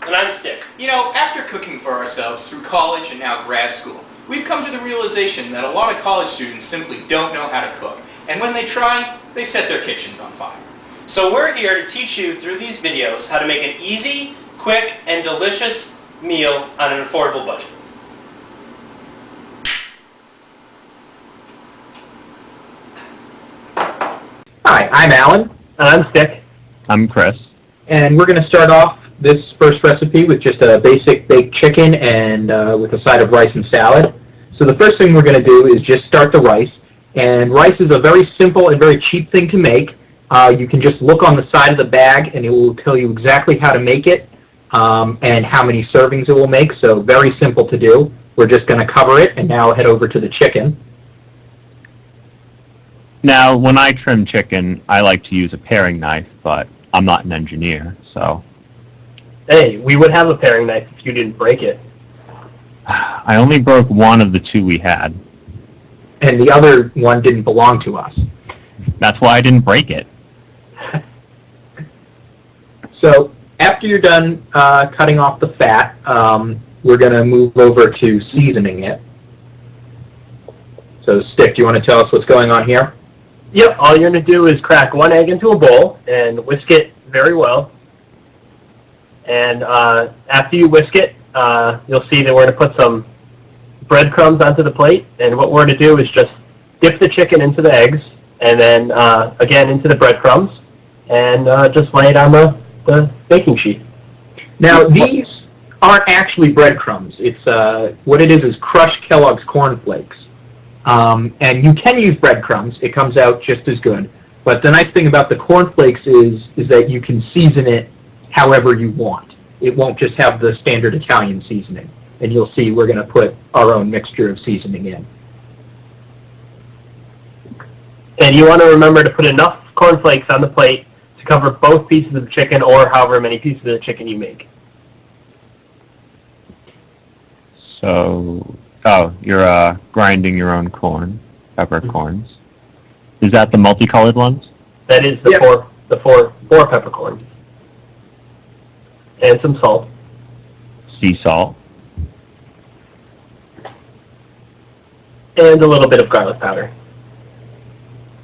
And I'm Stick. You know, after cooking for ourselves through college and now grad school, we've come to the realization that a lot of college students simply don't know how to cook. And when they try, they set their kitchens on fire. So we're here to teach you through these videos how to make an easy, quick, and delicious meal on an affordable budget. Hi, I'm Alan. I'm Stick. I'm Chris. And we're going to start off this first recipe with just a basic baked chicken and with a side of rice and salad. So the first thing we're going to do is just start the rice. And rice is a very simple and very cheap thing to make. You can just look on the side of the bag and it will tell you exactly how to make it and how many servings it will make. So very simple to do. We're just going to cover it and now head over to the chicken. Now, when I trim chicken, I like to use a paring knife, but I'm not an engineer, so... Hey, we would have a paring knife if you didn't break it. I only broke one of the two we had. And the other one didn't belong to us. That's why I didn't break it. So after you're done cutting off the fat, we're going to move over to seasoning it. So Stick, do you want to tell us what's going on here? Yep, all you're going to do is crack one egg into a bowl and whisk it very well. And after you whisk it, you'll see that we're going to put some breadcrumbs onto the plate. And what we're going to do is just dip the chicken into the eggs and then again into the breadcrumbs and just lay it on the baking sheet. Now these aren't actually breadcrumbs. It's what it is crushed Kellogg's Corn Flakes. And you can use breadcrumbs. It comes out just as good. But the nice thing about the Corn Flakes is that you can season it however you want. It won't just have the standard Italian seasoning. And you'll see we're going to put our own mixture of seasoning in. And you want to remember to put enough cornflakes on the plate to cover both pieces of the chicken or however many pieces of the chicken you make. So, you're grinding your own corn, peppercorns. Is that the multicolored ones? That is the four peppercorns. And some salt. Sea salt. And a little bit of garlic powder.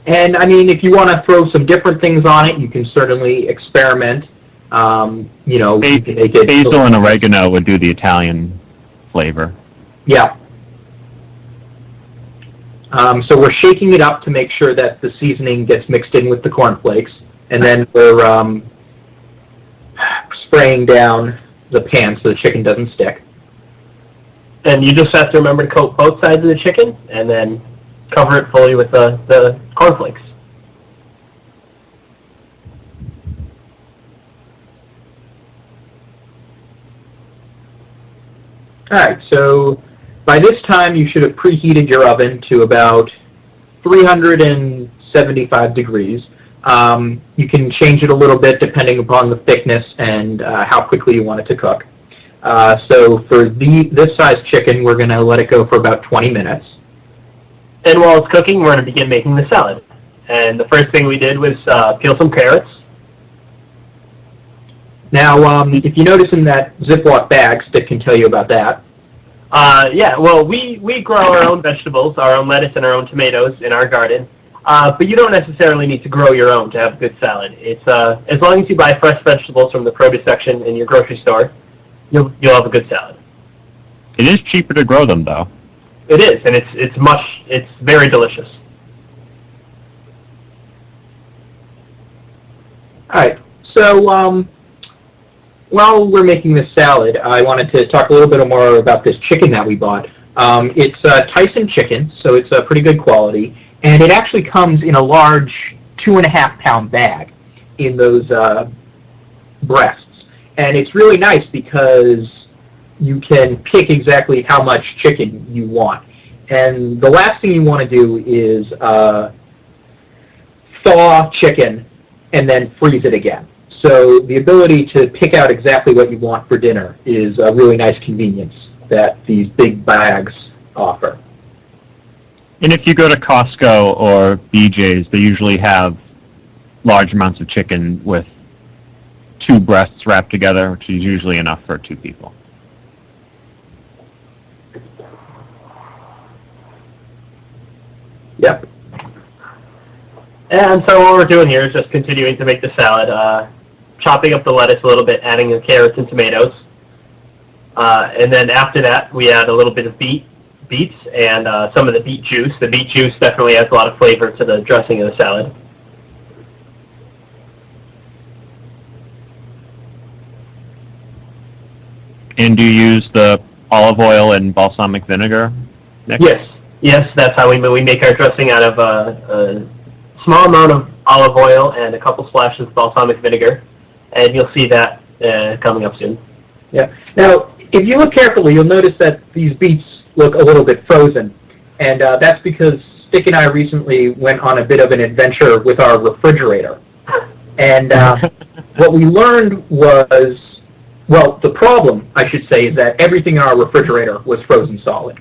And I mean, if you want to throw some different things on it, you can certainly experiment. You know, you can make it basil and oregano would do the Italian flavor. Yeah. So we're shaking it up to make sure that the seasoning gets mixed in with the cornflakes, and then we're spraying down the pan so the chicken doesn't stick. And you just have to remember to coat both sides of the chicken, and then cover it fully with the cornflakes. Alright, so by this time you should have preheated your oven to about 375 degrees. You can change it a little bit depending upon the thickness and how quickly you want it to cook. So for this size chicken, we're going to let it go for about 20 minutes. And while it's cooking, we're going to begin making the salad. And the first thing we did was peel some carrots. Now, if you notice in that Ziploc bag, Stick can tell you about that. Yeah, well, we grow our own vegetables, our own lettuce and our own tomatoes in our garden. But you don't necessarily need to grow your own to have a good salad. It's as long as you buy fresh vegetables from the produce section in your grocery store, you'll have a good salad. It is cheaper to grow them, though. It is, and it's very delicious. Alright, so while we're making this salad, I wanted to talk a little bit more about this chicken that we bought. It's Tyson chicken, so it's a pretty good quality, and it actually comes in a large 2.5-pound bag in those breasts. And it's really nice because you can pick exactly how much chicken you want. And the last thing you want to do is thaw chicken and then freeze it again. So the ability to pick out exactly what you want for dinner is a really nice convenience that these big bags offer. And if you go to Costco or BJ's, they usually have large amounts of chicken with 2 breasts wrapped together, which is usually enough for 2 people. Yep. And so what we're doing here is just continuing to make the salad, chopping up the lettuce a little bit, adding the carrots and tomatoes. And then after that, we add a little bit of beets and some of the beet juice. The beet juice definitely adds a lot of flavor to the dressing of the salad. And do you use the olive oil and balsamic vinegar mix? Yes, that's how we make our dressing out of a small amount of olive oil and a couple splashes of balsamic vinegar, and you'll see that coming up soon. Yeah. Now, if you look carefully, you'll notice that these beets look a little bit frozen, and that's because Stick and I recently went on a bit of an adventure with our refrigerator. And what we learned was, well, the problem, I should say, is that everything in our refrigerator was frozen solid.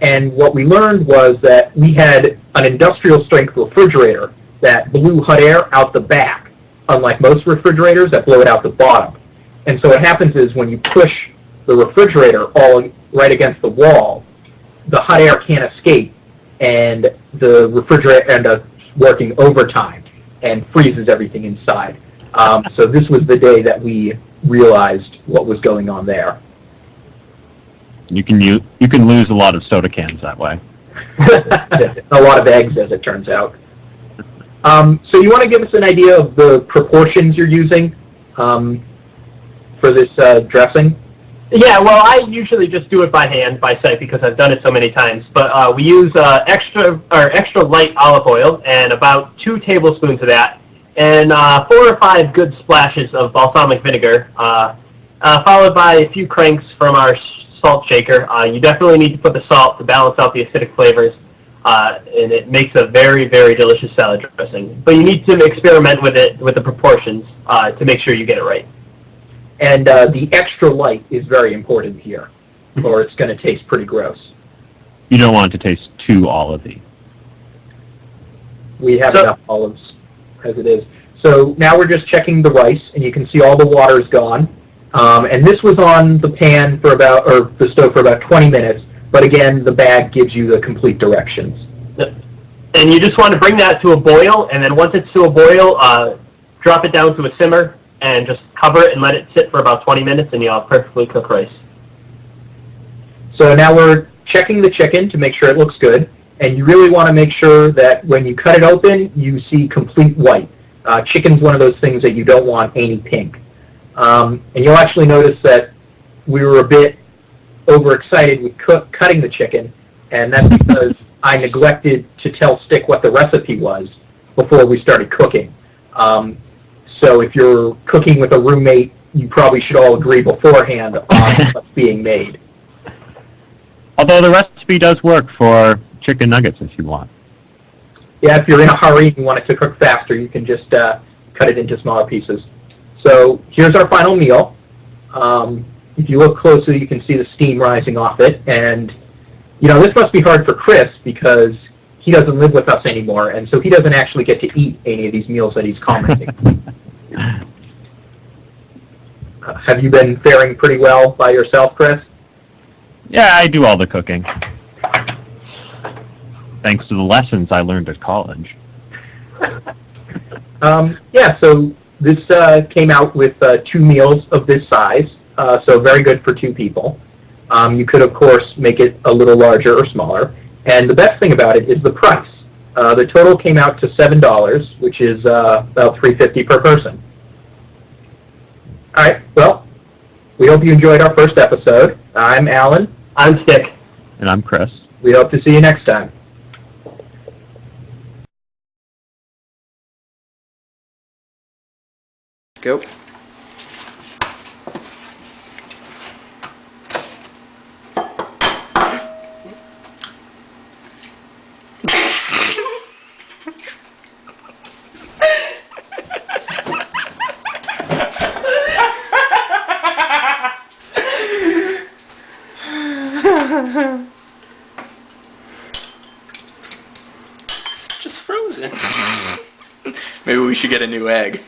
And what we learned was that we had an industrial-strength refrigerator that blew hot air out the back, unlike most refrigerators that blow it out the bottom. And so what happens is when you push the refrigerator all right against the wall, the hot air can't escape, and the refrigerator ends up working overtime and freezes everything inside. So this was the day that we realized what was going on there. You can lose a lot of soda cans that way. A lot of eggs, as it turns out. So you want to give us an idea of the proportions you're using for this dressing? Yeah, well, I usually just do it by hand, by sight, because I've done it so many times. But we use extra light olive oil and about 2 tablespoons of that, and 4 or 5 good splashes of balsamic vinegar, followed by a few cranks from our salt shaker. You definitely need to put the salt to balance out the acidic flavors, and it makes a very, very delicious salad dressing. But you need to experiment with it, with the proportions, to make sure you get it right. And the extra light is very important here, or it's going to taste pretty gross. You don't want it to taste too olivey. We have enough olives as it is. So now we're just checking the rice, and you can see all the water's gone. And this was on the pan for the stove for about 20 minutes. But again, the bag gives you the complete directions. And you just want to bring that to a boil, and then once it's to a boil, drop it down to a simmer, and just cover it and let it sit for about 20 minutes, and you'll have perfectly cooked rice. So now we're checking the chicken to make sure it looks good, and you really want to make sure that when you cut it open, you see complete white. Chicken's one of those things that you don't want any pink. And you'll actually notice that we were a bit overexcited with cutting the chicken, and that's because I neglected to tell Stick what the recipe was before we started cooking. So if you're cooking with a roommate, you probably should all agree beforehand on what's being made. Although the recipe does work for chicken nuggets if you want. Yeah, if you're in a hurry and you want it to cook faster, you can just cut it into smaller pieces. So here's our final meal. If you look closely, you can see the steam rising off it. And, you know, this must be hard for Chris because he doesn't live with us anymore, and so he doesn't actually get to eat any of these meals that he's commenting. Have you been faring pretty well by yourself, Chris? Yeah, I do all the cooking. Thanks to the lessons I learned at college. Yeah, so this came out with 2 meals of this size, so very good for 2 people. You could, of course, make it a little larger or smaller. And the best thing about it is the price. The total came out to $7, which is about $3.50 per person. All right, well, we hope you enjoyed our first episode. I'm Alan. I'm Stick. And I'm Chris. We hope to see you next time. Go. It's just frozen. Maybe we should get a new egg.